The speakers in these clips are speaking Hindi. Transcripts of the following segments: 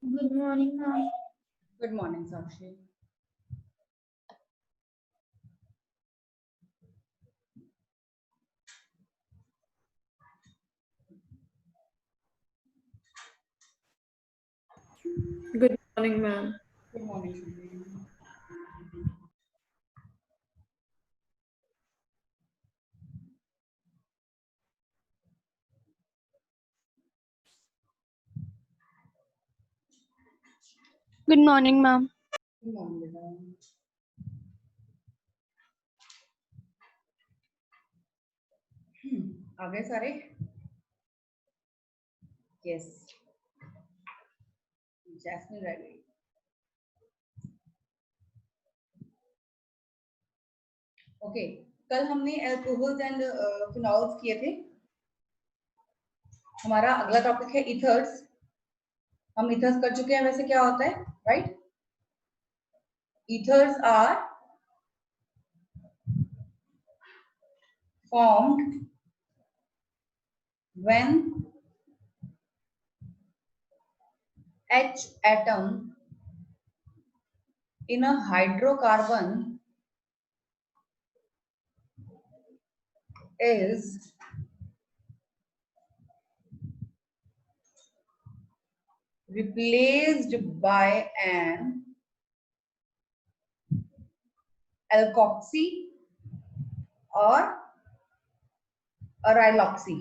Good morning, ma'am. Good morning, Sakshi. Good morning, ma'am. Good morning, Shubhi. Good morning, ma'am. Good morning, beta. आ गए सारे? Yes. जैस्मिन रह गई. ओके, कल हमने अल्कोहल्स एंड फिनॉल्स किए थे. हमारा अगला टॉपिक है ईथर्स. हम ईथर्स कर चुके हैं. वैसे क्या होता है, right? Ethers are formed when H atom in a hydrocarbon is replaced by an alkoxy और अराइलॉक्सी.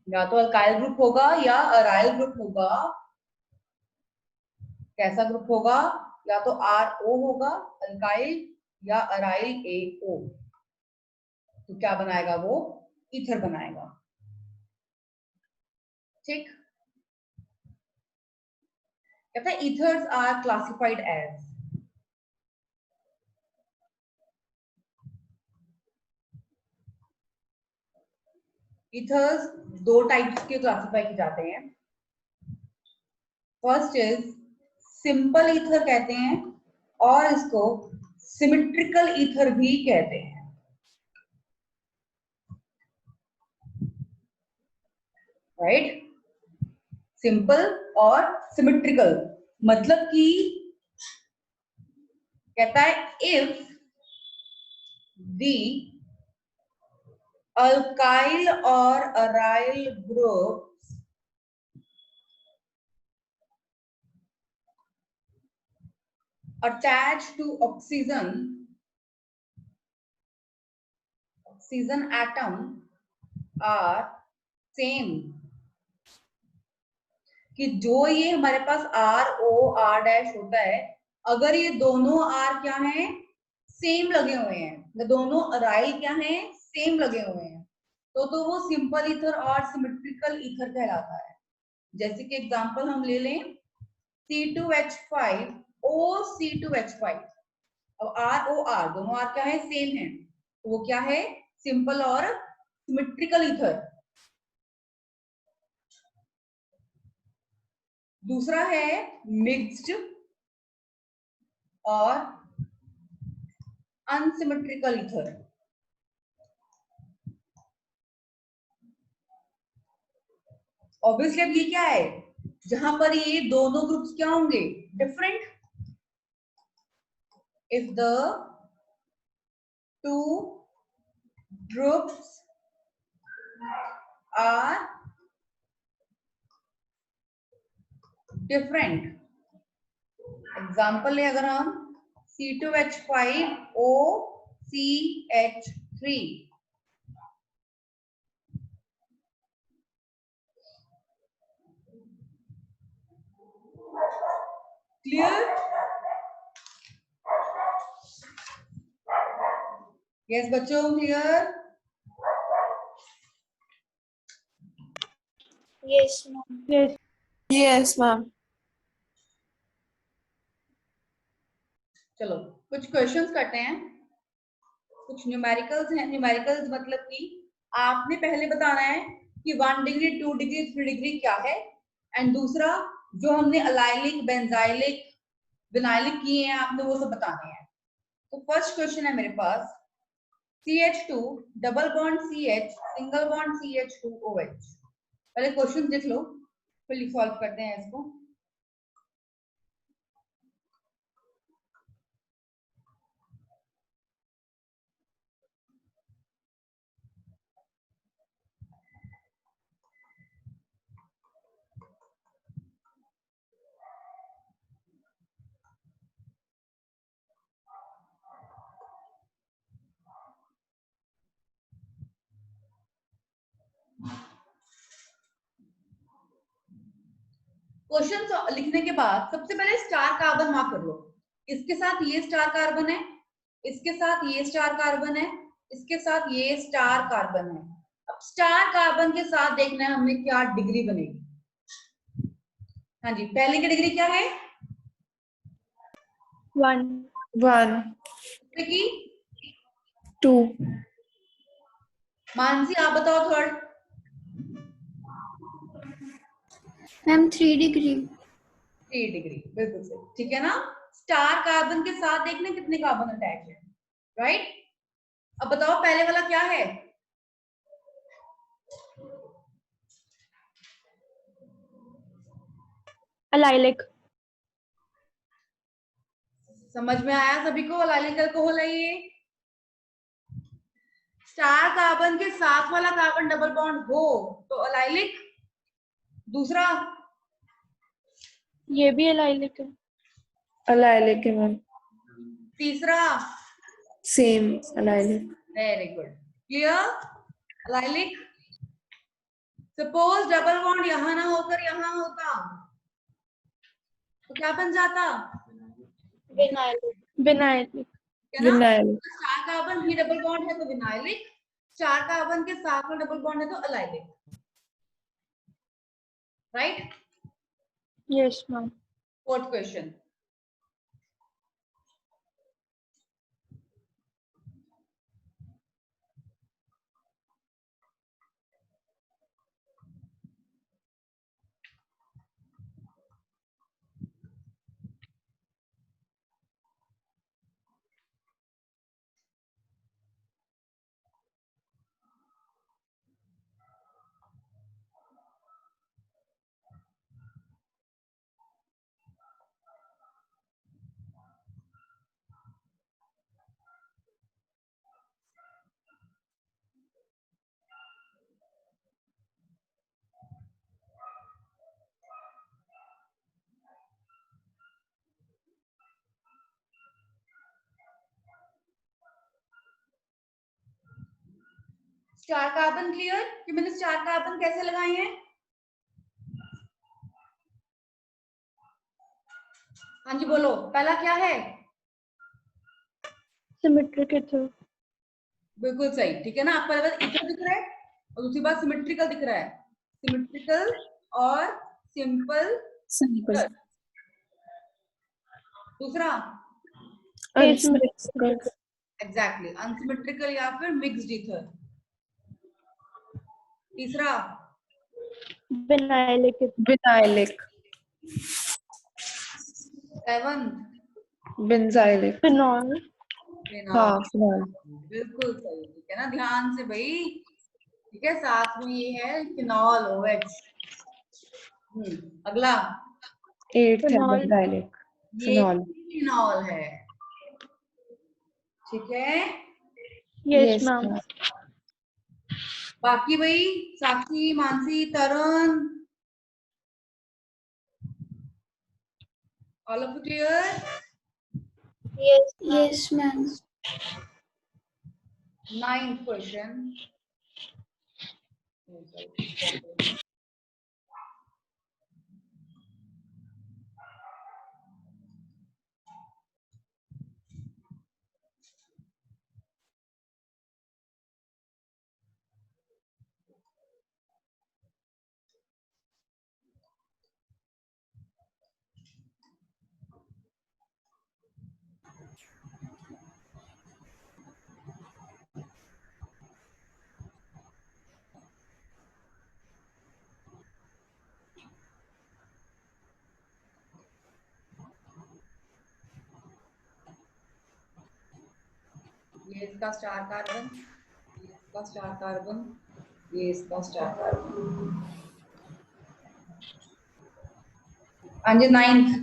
या तो अल्काइल ग्रुप होगा या अराइल ग्रुप होगा. कैसा ग्रुप होगा? या तो RO होगा अल्काइल या अराइल AO. तो क्या बनाएगा वो? ईथर बनाएगा. ठीक. कहता है ethers are classified as. Ethers दो टाइप्स के क्लासिफाई किए जाते हैं. फर्स्ट इज सिंपल ईथर कहते हैं और इसको सिमेट्रिकल ईथर भी कहते हैं. राइट? सिंपल और सिमेट्रिकल मतलब कि कहता है इफ दी अल्काइल और aryl group attached to oxygen atom are same. कि जो ये हमारे पास RO R' होता है, अगर ये दोनों R क्या हैं? सेम लगे हुए हैं. दोनों अराइल क्या हैं? सेम लगे हुए हैं. तो वो सिंपल ईथर और सिमेट्रिकल ईथर कहलाता है. जैसे कि एग्जांपल हम ले लें C2H5 OC2H5. अब ROR दोनों R क्या है? सेम है. तो वो क्या है? सिंपल और सिमेट्रिकल ईथर. दूसरा है मिक्स्ड और अनसिमेट्रिकल ईथर. ऑब्वियसली अब ये क्या है? जहां पर ये दोनों ग्रुप्स क्या होंगे? Different. If the two groups are different. Example है अगर हम C2H5 OCH3. क्लियर? यस बच्चों, clear? Yes, ma'am. Yes, ma'am. चलो कुछ क्वेश्चंस करते हैं. कुछ न्यूमेरिकल्स हैं. न्यूमेरिकल्स मतलब कि आपने पहले बताना है कि 1 डिग्री 2 डिग्री 3 डिग्री क्या है. एंड दूसरा जो हमने अलाइलिक बेंजाइलिक विनाइलिक किए हैं आपने वो सब बताने हैं. तो फर्स्ट क्वेश्चन है मेरे पास CH2 double bond CH single bond CH2OH. पहले क्वेश्चन देख लो. फिर सॉल्व करते हैं इसको। क्वेश्चन लिखने के बाद सबसे पहले स्टार कार्बन मार्क कर लो। इसके साथ ये स्टार कार्बन है, इसके साथ ये स्टार कार्बन है, इसके साथ ये स्टार कार्बन है। अब स्टार कार्बन के साथ देखना है हमें क्या डिग्री बनेगी। हाँ जी, पहले की डिग्री क्या है? 1. 1, की 2, मानसी आप बताओ थर्ड। Ma'am 3 degree. 3 डिग्री, बिल्कुल सही, ठीक है ना। स्टार कार्बन के साथ देखने कितने कार्बन अटैच है, राइट। अब बताओ पहले वाला क्या है? Allylic. समझ में आया सभी को? अलाइलिक अल्कोहल है ये। स्टार कार्बन के साथ वाला कार्बन डबल बॉन्ड हो तो अलाइलिक, दूसरा ये भी allylic है. allylic है मैम, तीसरा same allylic. Very good, clear. Allylic. Suppose double bond यहां ना होकर यहां होता तो क्या बन जाता? Vinylic. है ना। Vinyl. स्टार कार्बन ही डबल बॉन्ड है तो विनाइलिक, स्टार कार्बन के साथ में डबल बॉन्ड है तो allylic, right. Yes, ma'am. Fourth question. Star carbon clear कि मैंने स्टार कार्बन कैसे लगाए हैं? हाँ जी बोलो, पहला क्या है? Symmetric ether. बिल्कुल सही, ठीक है ना। आपको पहले इथर दिख रहा है और दूसरी बात सिमेट्रिकल दिख रहा है। सिमेट्रिकल और सिंपल। Simple. दूसरा Unsymmetrical. एग्जैक्टली अनसिमेट्रिकल या फिर मिक्स्ड ईथर। तीसरा Vinylic ether. Vinylic. 7 Benzylic. Phenol. हाँ, phenol. बिल्कुल सही, ठीक है ना। ध्यान से भाई, ठीक है। साथ में ये है फिनॉल OH। अगला 8th है Phenol. benzylic. ये Phenol. फिनॉल है, ठीक है। Yes, Yes, ma'am. ma'am. बाकी भाई Sakshi, Manasi, Tarun, all of you clear? Yes, ma'am. 9th question. ये इसका स्टार कार्बन, ये इसका स्टार कार्बन, ये इसका स्टार कार्बन। हाँ जी, 9th।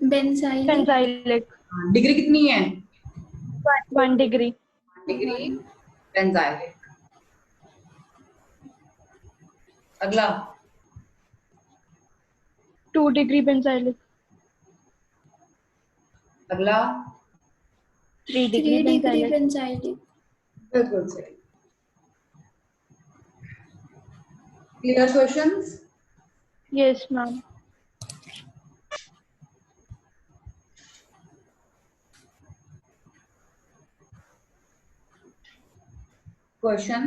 बेंजाइलिक। बेंजाइलिक। डिग्री कितनी है? 1 डिग्री। Degree benzylic. अगला 2 डिग्री बेंजाइलिक। अगला 3 3 डिग्री डिग्री बेंजाइलिक। बेंजाइलिक। बिल्कुल सही। Clear questions? Yes ma'am. Question: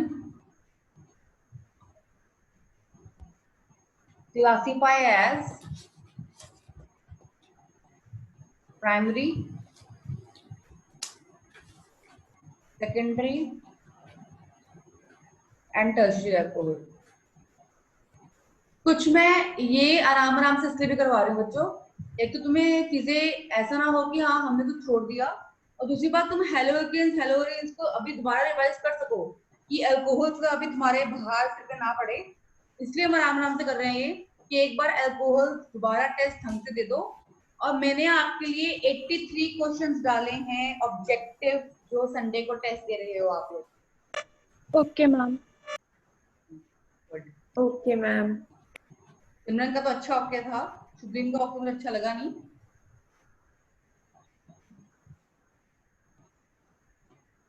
classify as primary, secondary and tertiary alcohol. कुछ मैं ये आराम आराम से इसलिए भी करवा रही हूँ बच्चों, एक तो तुम्हें चीजें ऐसा ना हो कि हाँ हमने तो छोड़ दिया, और दूसरी बात तुम हेलोरेंस को अभी दोबारा रिवाइज कर सको कि अल्कोहल्स का अभी तुम्हारे बाहर सिर पे ना पड़े, इसलिए हम आराम आराम से कर रहे हैं ये कि एक बार अल्कोहल दोबारा टेस्ट ढंग से दे दो। और मैंने आपके लिए 83 क्वेश्चंस डाले हैं ऑब्जेक्टिव, जो संडे को टेस्ट दे रहे हो आप लोग। Okay ma'am. Okay ma'am. Simran का तो अच्छा ओके था, शुभदीन का ओके मुझे अच्छा लगा नहीं।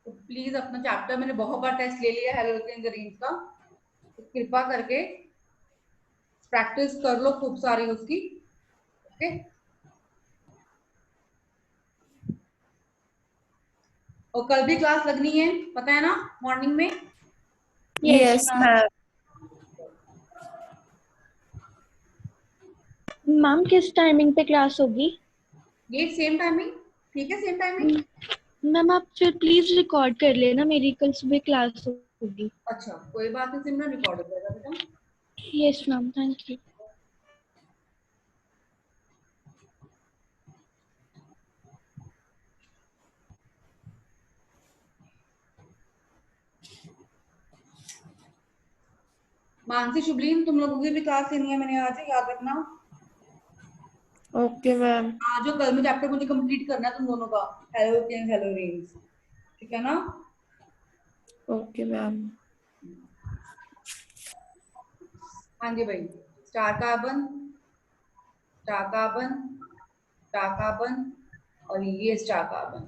तो प्लीज अपना चैप्टर, मैंने बहुत बार टेस्ट ले लिया हेलोरेंस रेंज का, तो कृपा करके प्रैक्टिस कर लो खूब सारी उसकी। ओके, और कल भी क्लास लगनी है, पता है ना, मॉर्निंग में। Yes ma'am. मैम किस टाइमिंग पे क्लास होगी? ये सेम टाइमिंग, ठीक है, सेम टाइमिंग। मैम आप फिर प्लीज रिकॉर्ड कर लेना, मेरी कल सुबह क्लास होगी। अच्छा कोई बात नहीं सिमरन, रिकॉर्ड हो जाएगा बेटा। Yes ma'am, thank you. Manasi Shubhleen तुम लोगों की भी क्लास लेनी है मैंने आज, याद रखना। Okay ma'am. आज जो कल में चैप्टर मुझे कंप्लीट करना है तुम दोनों का, हेलोरेंस, ठीक है ना। Okay ma'am. हाँ जी भाई, star carbon, star carbon, star carbon और ये स्टार कार्बन,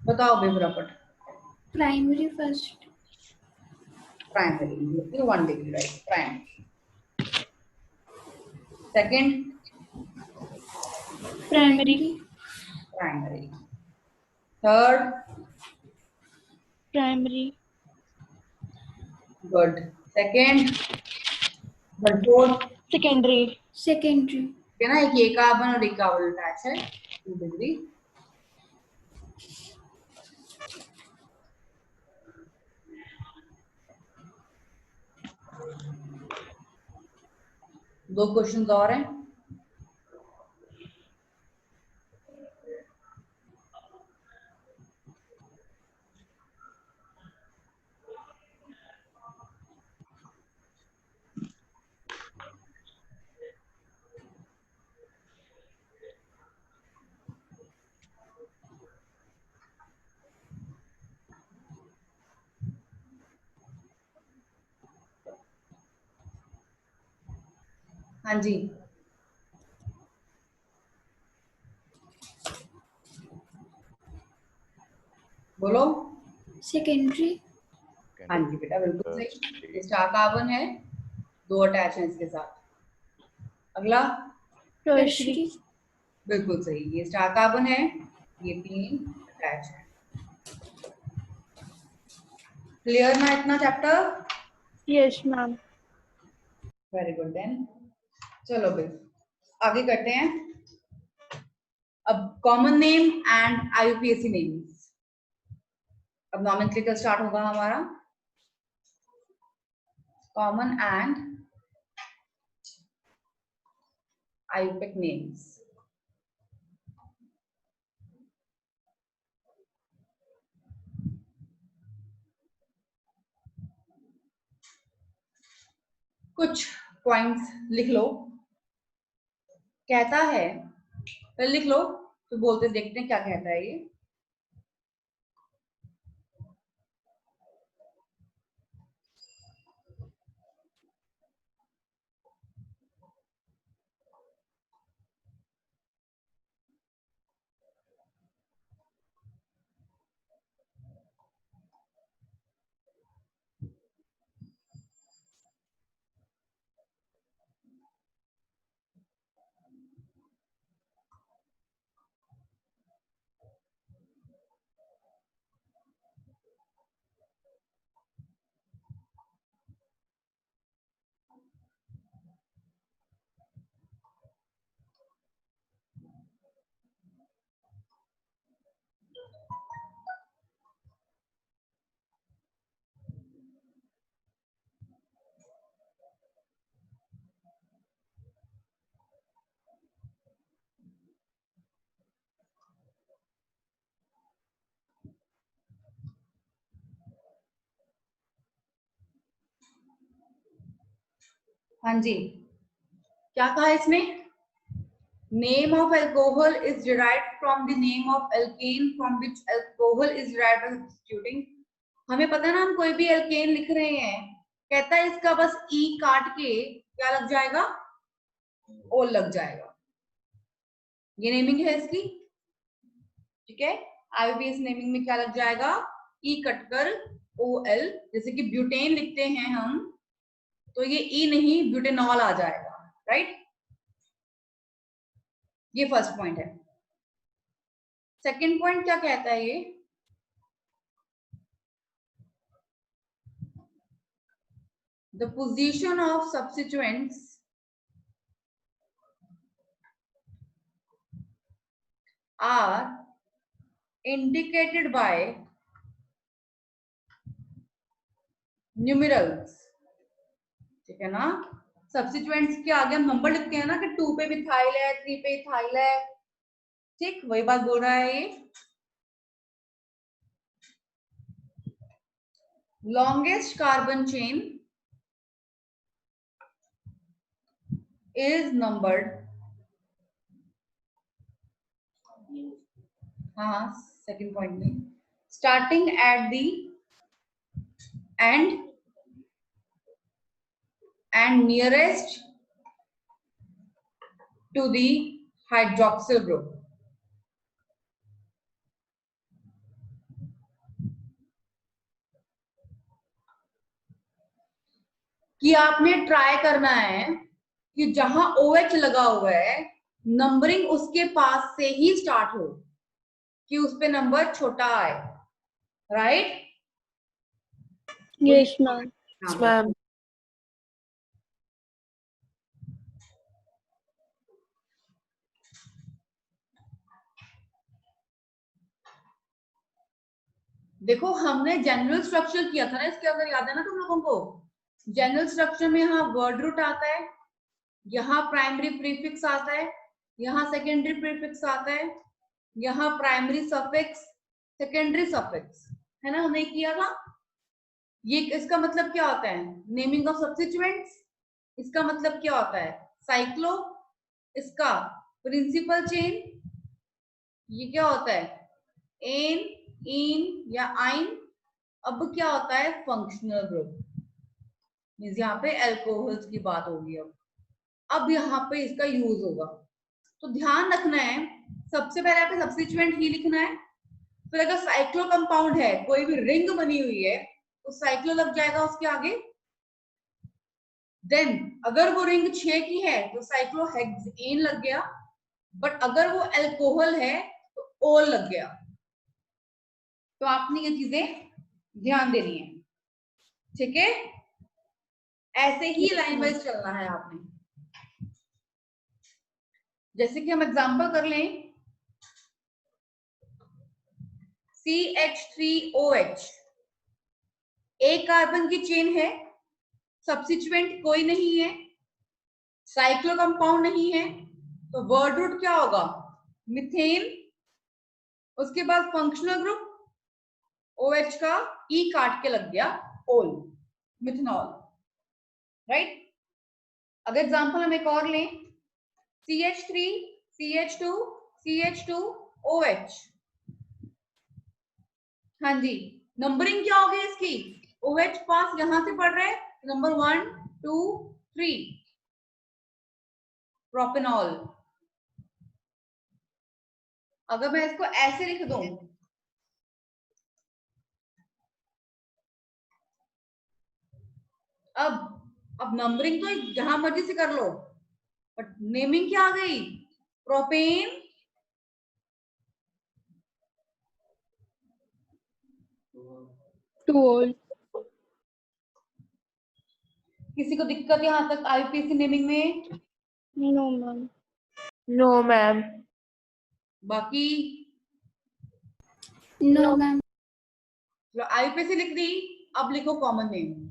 बताओ भाई फटाफट। Primary first. Primary 1 degree, right, primary. Second primary. Primary. Third primary. Good. Second, but fourth secondary. Secondary. है ना, एक ये कार्बन और एक कार्बन अटैच है, 2 डिग्री। दो क्वेश्चंस और हैं। हाँ जी, बोलो। सेकेंडरी। हाँ जी बेटा, बिल्कुल सही। ये स्टार कार्बन है, 2 अटैच हैं इसके साथ। अगला टर्शरी। टर्शरी। बिल्कुल सही, ये स्टार कार्बन है, ये 3 अटैच है। क्लियर ना इतना chapter? Yes ma'am. Very good then, चलो भाई आगे करते हैं। अब common name and IUPAC names, अब नॉमेनक्लेचर स्टार्ट होगा हमारा। Common and IUPAC names. कुछ पॉइंट्स लिख लो। कहता है, पहले लिख लो तो बोलते देखते हैं क्या कहता है ये। हाँ जी, क्या कहा इसने? Name of alcohol is derived from the name of alkene from which alcohol is derived bye substituting. हमें पता है ना, हम कोई भी एल्केन लिख रहे हैं, कहता है इसका बस ई काट के क्या लग जाएगा? ओल लग जाएगा। ये नेमिंग है इसकी, ठीक है। आईयूपीएस नेमिंग में क्या लग जाएगा? ई कटकर ओ एल। जैसे कि ब्यूटेन लिखते हैं हम, तो ये ई नहीं ब्यूटेनॉल आ जाएगा, राइट। ये फर्स्ट पॉइंट है। सेकंड पॉइंट क्या कहता है ये? The position of substituents are indicated by numerals, ठीक है ना। सब्स्टिट्यूएंट्स के आगे हम नंबर लिखते हैं ना, कि 2 पे मिथाइल है, 3 पे इथाइल है, ठीक वही बात बोल रहा है ये। longest carbon chain is numbered, हाँ सेकंड पॉइंट में, starting at the end and nearest to the hydroxyl group। कि आपने ट्राई करना है कि जहां OH लगा हुआ है नंबरिंग उसके पास से ही स्टार्ट हो, कि उस पे नंबर छोटा आए, राइट। Yes ma'am. मैम। देखो हमने जनरल स्ट्रक्चर किया था ना इसके अंदर, याद है ना तुम लोगों को? जनरल स्ट्रक्चर में यहाँ वर्ड रूट आता है, यहाँ प्राइमरी प्रीफिक्स आता है, यहाँ सेकेंडरी प्रीफिक्स आता है, यहाँ प्राइमरी सफिक्स, सेकेंडरी सफिक्स, है ना, हमने किया था। ये इसका मतलब क्या होता है? Naming of substituents. इसका मतलब क्या होता है? साइक्लो। इसका प्रिंसिपल चेन। ये क्या होता है? एन, इन या आइन। अब क्या होता है? Functional group. यहाँ पे अल्कोहल्स की बात होगी। अब यहाँ पे इसका यूज होगा, तो ध्यान रखना है सबसे पहले आपको सब्स्टिट्यूएंट ही लिखना है। फिर अगर साइक्लो कंपाउंड है, कोई भी रिंग बनी हुई है, तो साइक्लो लग जाएगा उसके आगे। देन अगर वो रिंग 6 की है तो साइक्लोहेक्सेन लग गया, बट अगर वो अल्कोहल है तो ओल लग गया। तो आपने ये चीजें ध्यान देनी है, ठीक है। ऐसे ही लाइन वाइज चलना है आपने। जैसे कि हम एग्जांपल कर लें, CH3OH एक कार्बन की चेन है, सब्स्टिट्यूएंट कोई नहीं है, साइक्लो कंपाउंड नहीं है, तो वर्ड रूट क्या होगा? मिथेन। उसके बाद फंक्शनल ग्रुप OH का ई काट के लग गया ओल, मिथेनॉल, राइट। अगर एग्जांपल हम एक और लें, CH3, CH2, CH2, OH। हाँ जी, नंबरिंग क्या हो गई इसकी? OH पास यहां से पढ़ रहे हैं, नंबर 1 2 3 प्रोपेनॉल। अगर मैं इसको ऐसे लिख दूं, अब नंबरिंग तो जहां मर्जी से कर लो, बट नेमिंग क्या आ गई? प्रोपेन 2 किसी को दिक्कत यहाँ तक आईपीसी नेमिंग में? No ma'am. No ma'am. बाकी No, ma'am. आईपीसी लिख दी, अब लिखो कॉमन नेम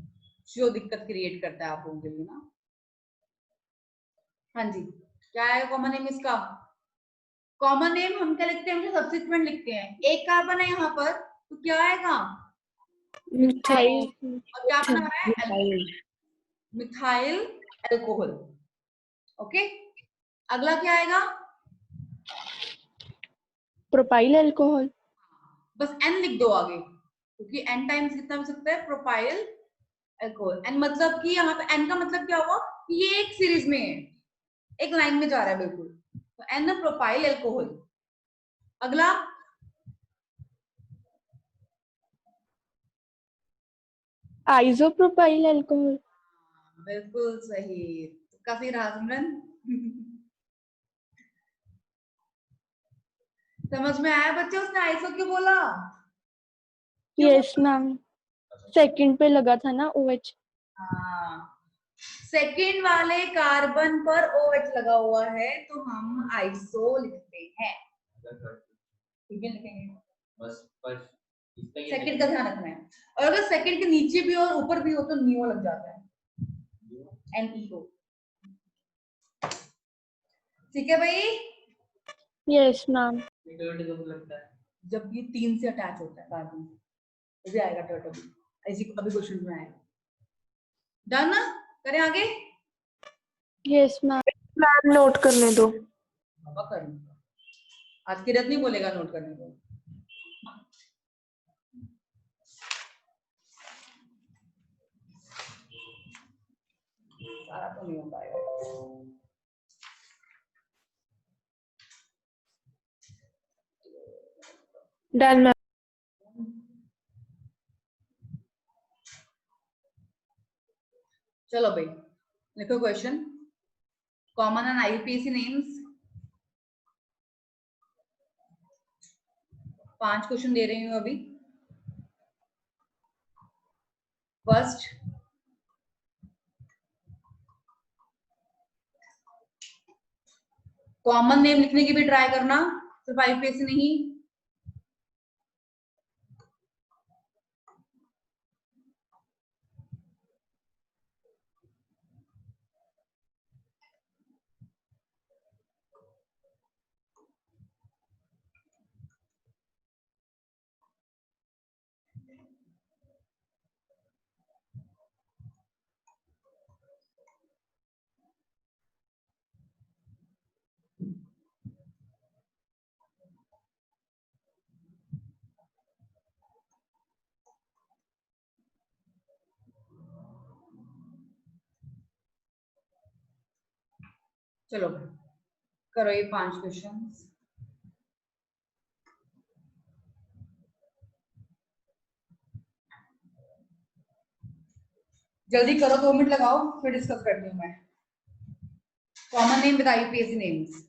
जो दिक्कत क्रिएट करता है आप लोगों के लिए ना। हाँ जी, क्या है कॉमन नेम इसका? कॉमन नेम हम क्या लिखते हैं? हम सब्स्टिट्यूएंट लिखते हैं। एक कार्बन है यहाँ पर, तो क्या आएगा? मिथाइल। और क्या बना रहा है? Methyl alcohol. ओके, अगला क्या आएगा? Propyl alcohol. बस एन लिख दो आगे, क्योंकि एन टाइम्स कितना हो सकता है? Propyl alcohol. एन मतलब कि यहाँ पे एन का मतलब क्या हुआ? ये एक सीरीज में है, एक लाइन में जा रहा है बिल्कुल, तो एन प्रोपाइल अल्कोहल। अगला आइसोप्रोपाइल अल्कोहल। बिल्कुल सही, काफी रहा सिमरन। समझ में आया बच्चे, उसने आइसो क्यों बोला? यस मैम, सेकंड पे लगा था ना OH। हाँ, सेकंड वाले कार्बन पर OH लगा हुआ है तो हम आइसो लिखते हैं। ठीक है, लिखेंगे बस पर सेकंड का ध्यान रखना है। और अगर सेकंड के नीचे भी और ऊपर भी हो तो नियो लग जाता है, NEO। ठीक है भाई? Yes ma'am. लगता है जब ये 3 से अटैच होता है कार्बन से, भी आएगा टर्टल, ऐसी अभी क्वेश्चन में आएगा। डन, करें आगे? Yes ma'am. मैम नोट करने दो। पापा कर लूंगा, आज किरत नहीं बोलेगा नोट करने को। सारा तो नहीं हो पाएगा। Done ma'am. चलो भाई, लिखो question. Common and IUPAC names. 5 question दे रही हूँ अभी। फर्स्ट, कॉमन नेम लिखने की भी ट्राई करना, सिर्फ आईयूपीएसी नहीं। चलो करो ये 5 क्वेश्चन। जल्दी करो, 2 मिनट लगाओ, फिर डिस्कस करती हूँ मैं। Common name with IUPAC names.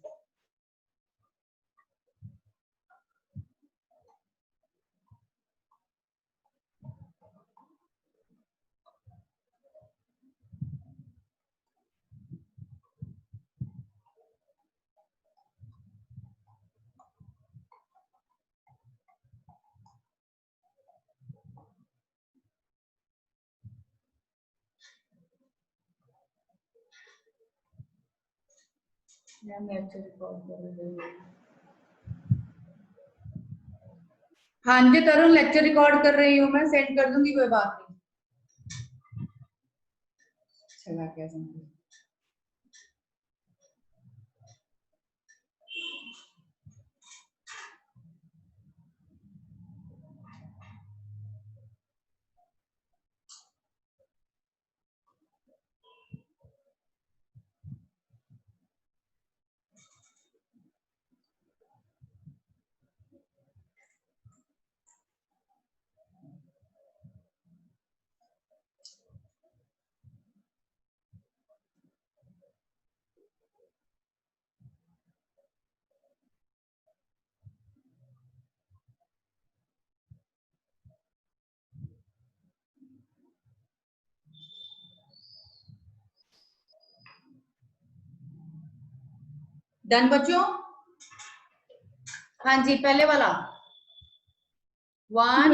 मैं अच्छे से कॉल कर रही हूँ। हाँ जी तरुण, लेक्चर रिकॉर्ड कर रही हूँ मैं, सेंड कर दूंगी, कोई बात नहीं। चला क्या समझ। डन बच्चों? हाँ जी, पहले वाला 1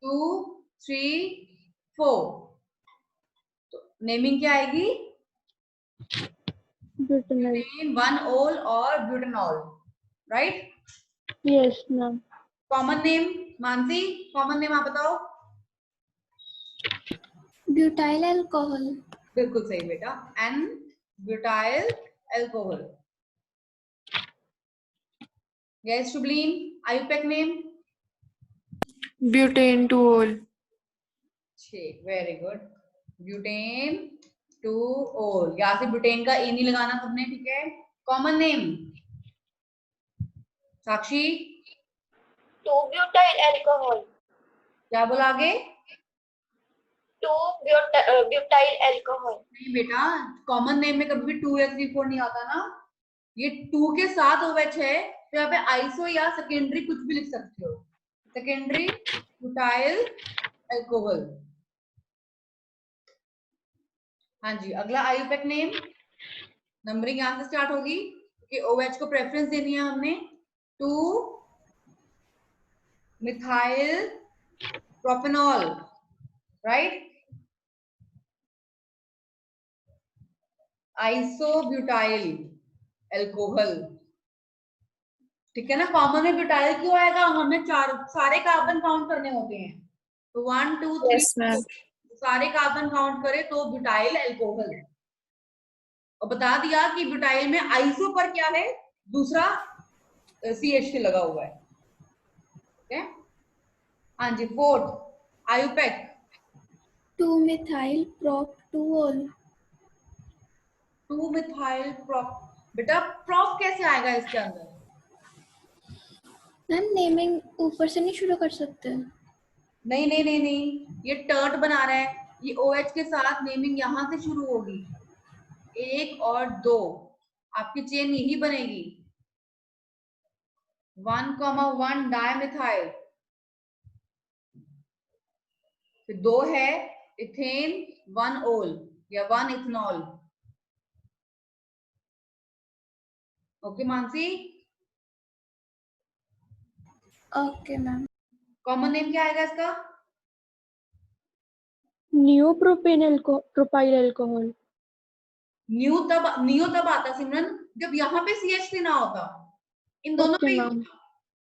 2 3 4, तो नेमिंग क्या आएगी? ब्यूटेनॉल। वन ओल और butanol, right? Yes ma'am. Common name Manasi, common name आप बताओ। Butyl alcohol. बिल्कुल सही बेटा, n butyl alcohol. Yes Shubhleen, IUPAC name? Butane two ol. ठीक, वेरी गुड, ब्यूटेन टू ओल। यहाँ से ब्यूटेन का ए नहीं लगाना सबने, ठीक है? कॉमन नेम साक्षी? 2-ब्यूटाइल अल्कोहल। क्या बोला आगे? 2-ब्यूटाइल अल्कोहल। नहीं बेटा, कॉमन नेम में कभी भी 2 या 3 4 नहीं आता ना। ये 2 के साथ OH है, तो यहाँ पे आइसो या सेकेंडरी कुछ भी लिख सकते हो, सेकेंडरी ब्यूटाइल अल्कोहल। हाँ जी, अगला आयुपेक नेम। नंबरिंग यहाँ से स्टार्ट होगी कि OH को प्रेफरेंस देनी है हमने। 2 methyl propanol, right? Isobutyl alcohol, ठीक है ना? कॉमन में ब्यूटाइल क्यों आएगा? हमें सारे कार्बन काउंट करने होते हैं, तो 1 2 3 यस मैम। सारे कार्बन काउंट करें तो ब्यूटाइल अल्कोहल। और बता दिया कि ब्यूटाइल में आइसो पर क्या है, दूसरा CH लगा हुआ है, ठीक है? हाँ जी, fourth IUPAC. 2 methyl prop two ol. 2 methyl prop, बेटा प्रोप कैसे आएगा इसके अंदर? मैम नेमिंग ऊपर से नहीं शुरू कर सकते? नहीं नहीं नहीं नहीं, ये टर्ट बना रहा है, ये OH के साथ नेमिंग यहाँ से शुरू होगी, 1 और 2, आपकी चेन यही बनेगी। 1,1 डायमिथाइल, फिर 2 है इथेन 1 ओल या 1 ethanol. Okay Mansi? Okay ma'am. Common name क्या आएगा इसका? Propyl alcohol. नियो तब आता सिमरन जब यहाँ पे CH ना होता, इन दोनों ओके पे ही मैम। होता।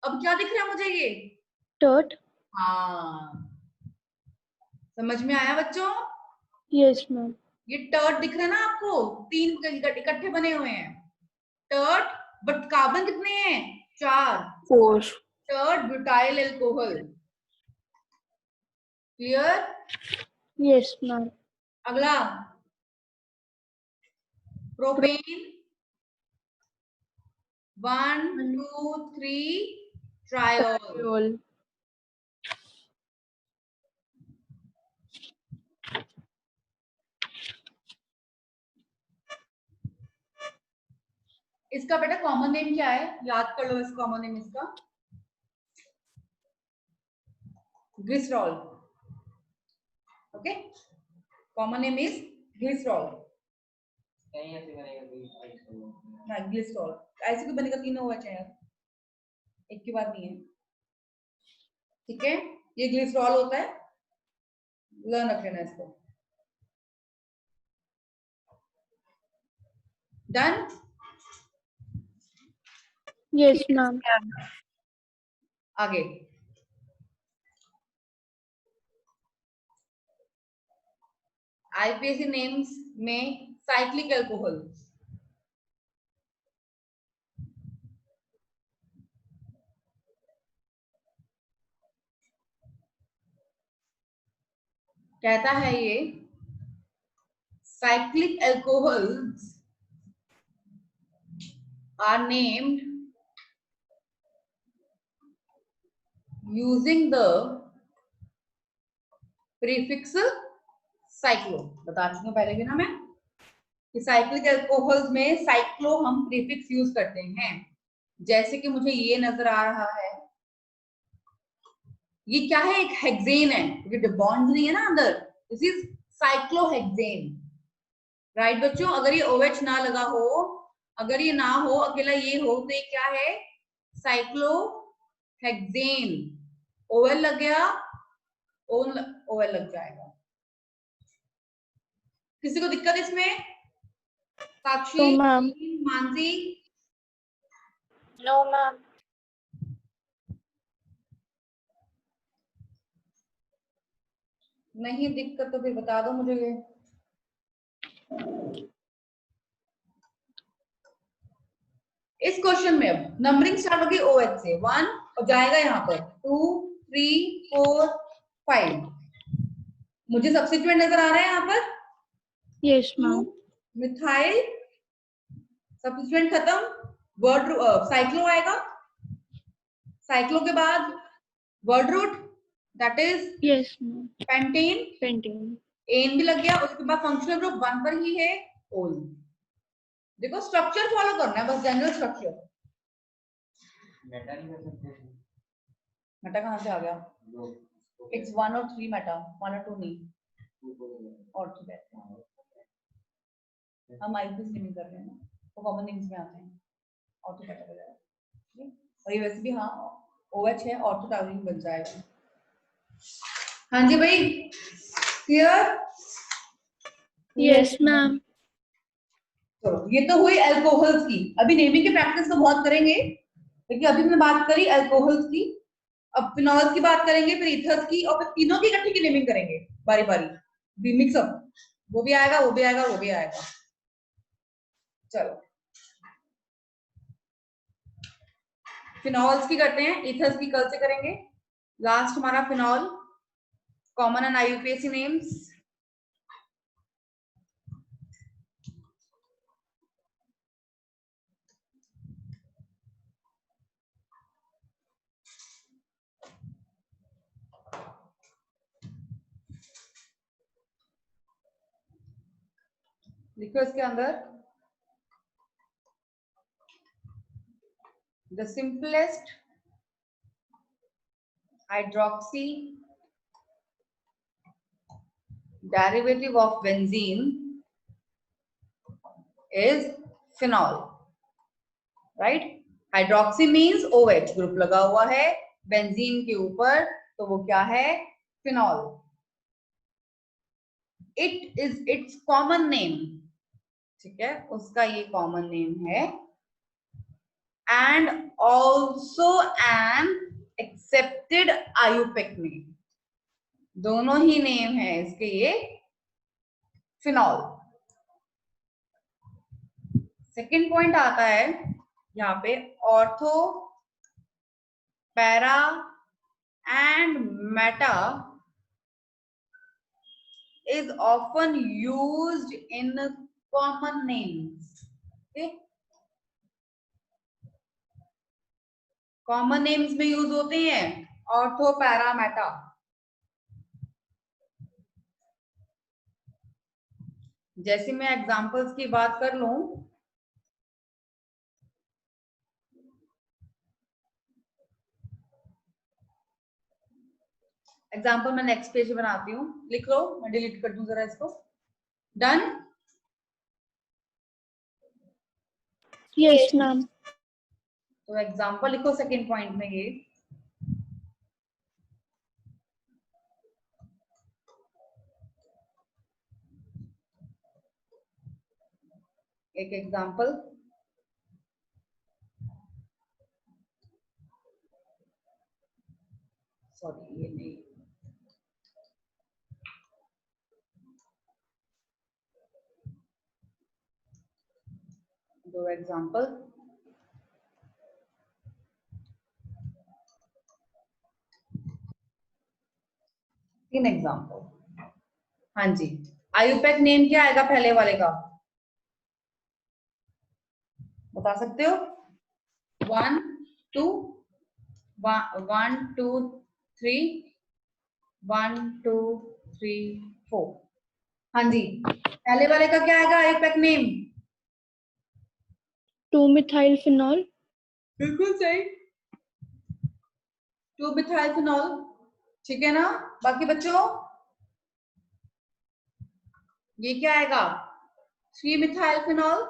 अब क्या दिख रहा है मुझे ये? टर्ट। हाँ, समझ में आया बच्चों? Yes ma'am. ये टर्ट दिख रहा है ना आपको, 3 इकट्ठे बने हुए हैं टर्ट, बट कार्बन कितने हैं? 4। 4। Tert butyl alcohol, clear? Yes ma'am. अगला प्रोपेन 1 2 3 ट्रायोल। इसका बेटा कॉमन नेम क्या है? याद कर लो इस कॉमन नेम इसका, glycerol. Okay, common name is glycerol. कहीं ऐसे बनेगा कि ना ग्लिसरॉल ऐसे क्यों बनेगा? तीनों OH है यार, एक की बात नहीं है, ठीक है? ये ग्लिसरॉल होता है, लर्न रख लेना इसको। डन? Yes ma'am. आगे IPAC नेम्स में साइक्लिक अल्कोहल, कहता है ये cyclic alcohols are named using the prefix cyclo। बता चुकी हूँ पहले भी ना मैं कि साइक्लिक अल्कोहल्स में साइक्लो हम प्रीफिक्स यूज करते हैं। जैसे कि मुझे ये नजर आ रहा है, ये क्या है? एक हेक्सेन है, क्योंकि बॉन्ड नहीं है ना अंदर, दिस इज साइक्लोहेक्सेन, राइट बच्चों? अगर ये OH ना लगा हो अगर ये ना हो, अकेला ये हो, तो ये क्या है? साइक्लोहेक्सेन। ओएल लग गया, ओएल लग जाएगा। किसी को दिक्कत इसमें? साक्षी, तो मैम मानसी? No ma'am. नहीं दिक्कत तो फिर बता दो मुझे ये। इस क्वेश्चन में अब नंबरिंग स्टार्ट होगी OH से, 1 और जाएगा यहाँ पर 2 3 4 5। मुझे सब्स्टिट्यूएंट नजर आ रहा है यहाँ पर। Yes ma'am. मिथाइल सब्स्टिट्यूएंट खत्म, वर्ड साइक्लो आएगा, साइक्लो के बाद word root that is yes ma'am. Pentane, painting. एन भी लग गया, उसके बाद फंक्शनल ग्रुप 1 पर ही है ओल। देखो स्ट्रक्चर फॉलो करना है बस, जनरल स्ट्रक्चर। मेटा नहीं कर सकते? मेटा कहाँ से आ गया? It's 1 और 3 मेटा, 1 और 2 नहीं, और 2 बैठते हैं। हम आईपीएस नहीं कर रहे हैं ना, वो कॉमन नेम्स में आते हैं, ऑटो बैठा जाएगा। और ये वैसे भी हाँ OH है, ऑटो टाउरिंग बन जाएगा। हाँ जी भाई, क्लियर? Yes ma'am. चलो ये तो हुई अल्कोहल्स की। अभी नेमिंग की प्रैक्टिस तो बहुत करेंगे, लेकिन अभी हमने बात करी अल्कोहल्स की। अब फिनॉल्स की बात करेंगे, फिर ईथर्स की, और फिर तीनों की इकट्ठी की नेमिंग करेंगे बारी बारी, मिक्सअप। वो भी आएगा, वो भी आएगा, वो भी आएगा। चलो फिनॉल्स की करते हैं, ईथर्स की कल से करेंगे। लास्ट हमारा phenol, common and IUPAC names. लिखो इसके अंदर, the simplest hydroxy derivative of benzene is phenol, right? Hydroxy means OH group लगा हुआ है बेंजीन के ऊपर, तो वो क्या है? Phenol. It is it's common name, ठीक है, उसका ये कॉमन नेम है, and also an accepted IUPAC name. दोनों ही नेम है इसके ये फिनॉल। सेकेंड पॉइंट आता है यहाँ पे, ortho, para and Meta is often used in common names. Okay? Common names में यूज होते हैं ऑर्थो, पैरा, मेटा। जैसे मैं एग्जांपल्स की बात कर लूं, एग्जांपल मैं नेक्स्ट पेज बनाती हूँ, लिख लो, मैं डिलीट कर दूं जरा इसको। डन? Yes ma'am. तो एग्जांपल लिखो सेकंड पॉइंट में ये, एक एग्जांपल, सॉरी ये नहीं, दो एग्जांपल। तीन एग्जांपल। हाँ जी, IUPAC नेम क्या आएगा पहले वाले का, बता सकते हो? 1 2 1 2 3 1 2 3 4। हाँ जी, पहले वाले का क्या आएगा IUPAC नेम? 2 methyl phenol. बिल्कुल सही, 2 मिथाइल फिनॉल, ठीक है ना? बाकी बच्चों ये क्या आएगा? 3 मिथाइल फिनॉल,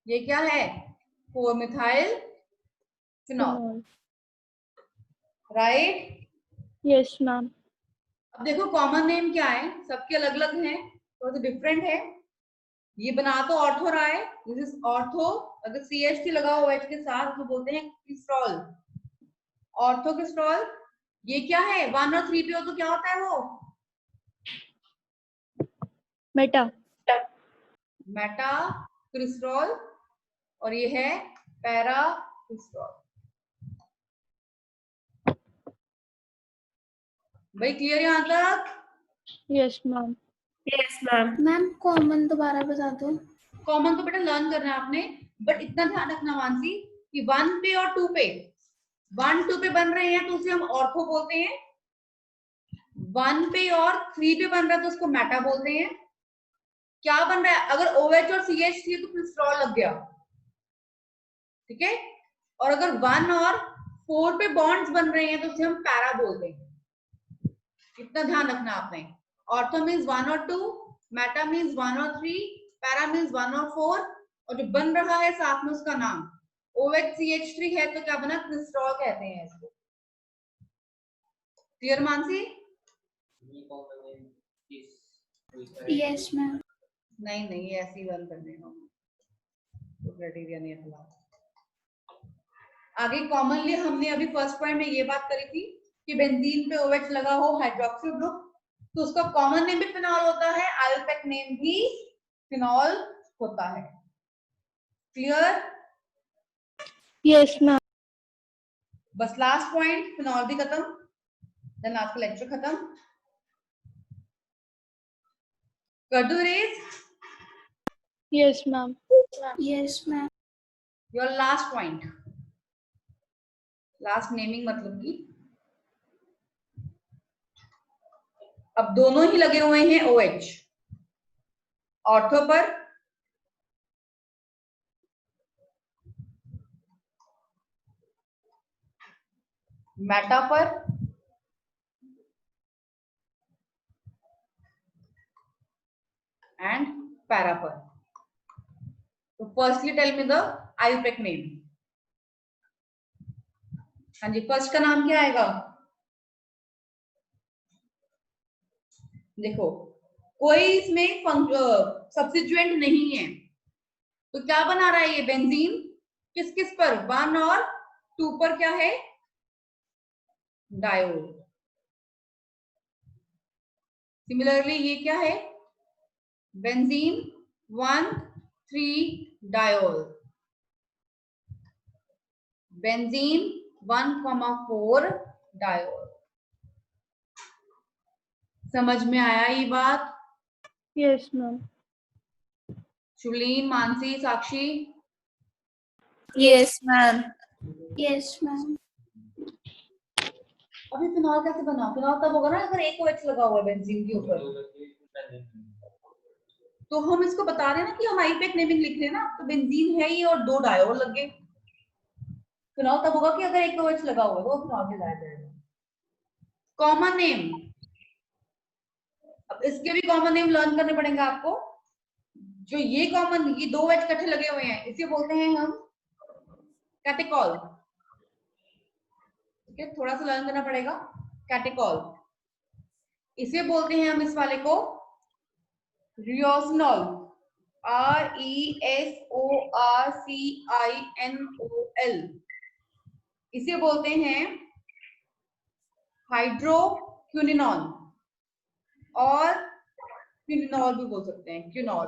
ये क्या है? 4 methyl phenol, right? Yes ma'am. अब देखो कॉमन नेम क्या है, सबके अलग अलग हैं, थोड़ा सा डिफरेंट है। ये बना तो ऑर्थो रहा है, दिस इज ऑर्थो। अगर CH लगा हुआ OH के साथ तो बोलते हैं क्रिस्टॉल, ऑर्थो क्रिस्टॉल। ये क्या है? 1 और 3 पे हो तो क्या होता है वो? मेटा। मेटा क्रिस्टॉल, और ये है पैरा क्रिस्टॉल। भाई क्लियर यहाँ तक? Yes ma'am. Yes ma'am. Ma'am common दोबारा बता दो। कॉमन तो बेटा लर्न करना है आपने, बट इतना ध्यान रखना मानसी कि 1 पे और 2 पे, 1 2 पे बन रहे हैं तो उसे हम ऑर्थो बोलते हैं, 1 पे और 3 पे बन रहा है तो उसको मेटा बोलते हैं। क्या बन रहा है? अगर OH और CH थी तो क्रिस्टॉल लग गया, ठीक है? और अगर 1 और 4 पे बॉन्ड्स बन रहे हैं तो उसे हम पैरा बोलते हैं। इतना ध्यान रखना आपने। ऑर्थो मीन्स 1 और 2, मेटा मीन्स 1 और 3, पैरा मीन्स 1 और 4, और जो बन रहा है साथ में उसका नाम OHCH3 है तो क्या बना? क्रिस्टॉल कहते हैं इसको। क्लियर मानसी? Yes ma'am. नहीं नहीं, ऐसे ही लर्न करने का तो क्राइटेरिया नहीं है। आगे कॉमनली हमने अभी फर्स्ट पॉइंट में ये बात करी थी कि बेंजीन पे OH लगा हो हाइड्रोक्सिल ग्रुप तो उसका कॉमन नेम भी फिनॉल होता है, आयोपेक नेम भी फिनॉल होता है। क्लियर? Yes ma'am. बस लास्ट पॉइंट, फिनॉल भी खत्म, देन आज का लेक्चर खत्म कर दो रेज। Yes ma'am. Yes ma'am. Your last point, last naming मतलब कि अब दोनों ही लगे हुए हैं OH, ऑर्थो पर मेटा पर एंड पैरा पर। तो firstly tell me the IUPAC name. हाँ जी, फर्स्ट का नाम क्या आएगा? देखो कोई इसमें सब्स्टिट्यूएंट नहीं है तो क्या बना रहा है ये बेंजीन? किस किस पर? 1 और 2 पर क्या है? डायोल। सिमिलरली ये क्या है? Benzene 1 3 diol, benzene 1,4 diol. समझ में आया ये बात? Yes ma'am. Shulin, Manasi, Sakshi? Yes ma'am. Yes ma'am. अभी फिनॉल कैसे बना? फिनॉल तब होगा ना अगर एक OH लगा हुआ है बेंजीन के ऊपर। तो हम इसको बता रहे हैं ना कि हम आईपेक नेमिंग लिख रहे हैं ना, तो बेंजीन है ये और 2 डायोल लगे। फिनॉल तब होगा कि अगर एक OH लगा हुआ है तो फिनॉल कहलाया जाएगा। कॉमन नेम, अब इसके भी कॉमन नेम लर्न करने पड़ेंगे आपको। जो ये कॉमन, ये 2 OH इकट्ठे लगे हुए हैं इसे बोलते हैं हम कैटेकॉल। ठीक है, थोड़ा सा लर्न करना पड़ेगा। कैटेकॉल इसे बोलते हैं हम इस वाले को रियोसिनॉल, RESORCINOL। इसे बोलते हैं हाइड्रोक्विनोल और क्विनोल भी बोल सकते हैं, क्विनोल।